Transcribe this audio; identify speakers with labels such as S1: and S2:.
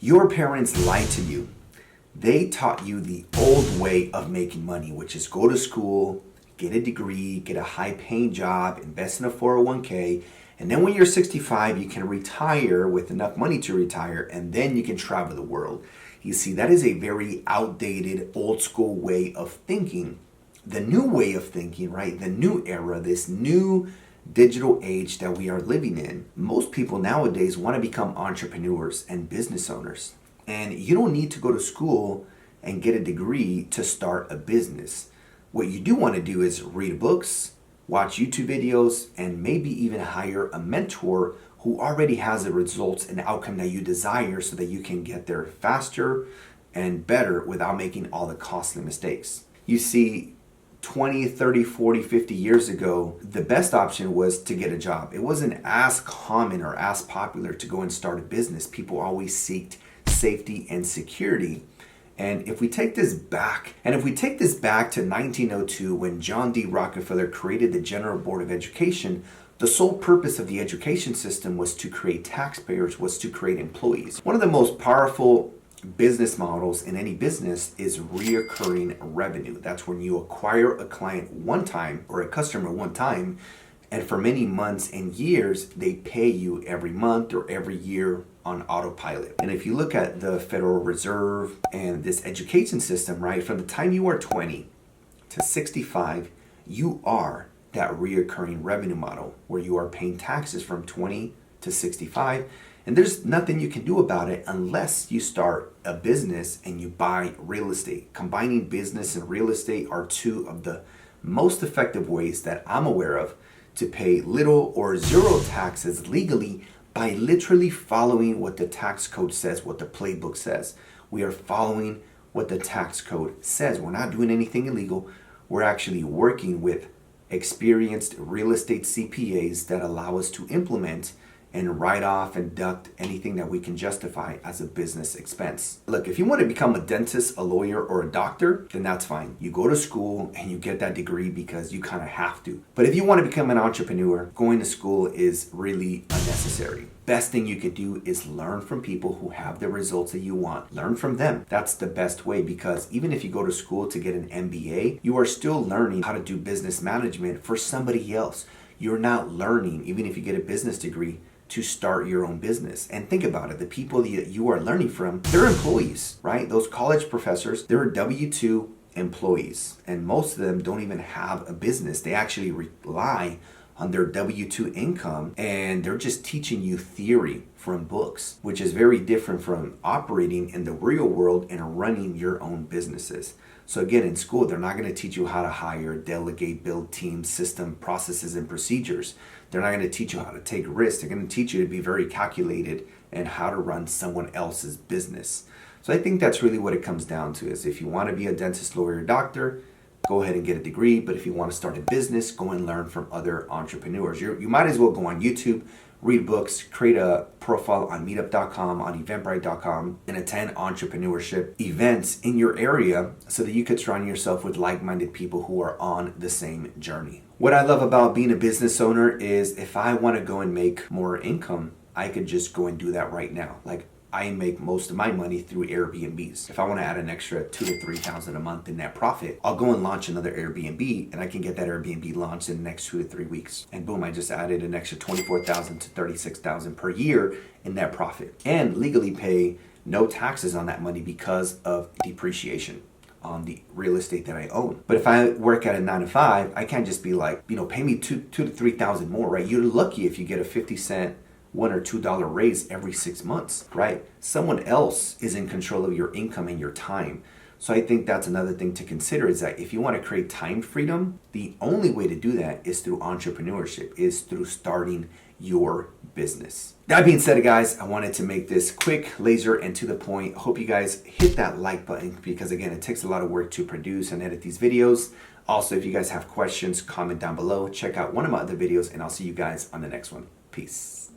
S1: Your parents lied to you. They taught you the old way of making money, which is go to school, get a degree, get a high paying job, invest in a 401k, and then when you're 65, you can retire with enough money to retire, and then you can travel the world. You see, that is a very outdated, old school way of thinking. The new way of thinking, right? The new era, this new digital age that we are living in. Most people nowadays want to become entrepreneurs and business owners. And you don't need to go to school and get a degree to start a business. What you do want to do is read books, watch YouTube videos, and maybe even hire a mentor who already has the results and outcome that you desire so that you can get there faster and better without making all the costly mistakes. You see, 20, 30, 40, 50 years ago, the best option was to get a job. It wasn't as common or as popular to go and start a business. People always seeked safety and security. And if we take this back to 1902, when John D. Rockefeller created the General Board of Education, the sole purpose of the education system was to create taxpayers, was to create employees. One of the most powerful business models in any business is reoccurring revenue. That's when you acquire a client one time or a customer one time, and for many months and years, they pay you every month or every year on autopilot. And if you look at the Federal Reserve and this education system, right, from the time you are 20 to 65, you are that reoccurring revenue model where you are paying taxes from 20 to 65. And there's nothing you can do about it unless you start a business and you buy real estate. Combining business and real estate are two of the most effective ways that I'm aware of to pay little or zero taxes legally by literally following what the tax code says, what the playbook says. We are following what the tax code says. We're not doing anything illegal. We're actually working with experienced real estate CPAs that allow us to implement and write off and deduct anything that we can justify as a business expense. Look, if you want to become a dentist, a lawyer, or a doctor, then that's fine. You go to school and you get that degree because you kind of have to. But if you want to become an entrepreneur, going to school is really unnecessary. Best thing you could do is learn from people who have the results that you want. Learn from them. That's the best way, because even if you go to school to get an MBA, you are still learning how to do business management for somebody else. You're not learning, even if you get a business degree, to start your own business. And think about it, the people that you are learning from, they're employees, right? Those college professors, they're W-2 employees, and most of them don't even have a business. They actually rely on their W-2 income, and they're just teaching you theory from books, which is very different from operating in the real world and running your own businesses. So again, in school, they're not going to teach you how to hire, delegate, build teams, system, processes, and procedures. They're not going to teach you how to take risks. They're going to teach you to be very calculated and how to run someone else's business. So I think that's really what it comes down to, is if you want to be a dentist, lawyer, doctor, go ahead and get a degree. But if you want to start a business, go and learn from other entrepreneurs. You might as well go on YouTube, read books, create a profile on meetup.com, on eventbrite.com, and attend entrepreneurship events in your area so that you could surround yourself with like-minded people who are on the same journey. What I love about being a business owner is if I want to go and make more income, I could just go and do that right now. Like, I make most of my money through Airbnbs. If I want to add an extra $2,000 to $3,000 a month in net profit, I'll go and launch another Airbnb, and I can get that Airbnb launched in the next 2 to 3 weeks. And boom, I just added an extra $24,000 to $36,000 per year in net profit, and legally pay no taxes on that money because of depreciation on the real estate that I own. But if I work at a 9 to 5, I can't just be like, pay me $2,000 to $3,000 more, right? You're lucky if you get a 50-cent $1 or $2 raise every 6 months, right? Someone else is in control of your income and your time. So I think that's another thing to consider, is that if you want to create time freedom, the only way to do that is through entrepreneurship, is through starting your business. That being said, guys, I wanted to make this quick, laser, and to the point. Hope you guys hit that like button, because again, it takes a lot of work to produce and edit these videos. Also, if you guys have questions, comment down below. Check out one of my other videos, and I'll see you guys on the next one. Peace.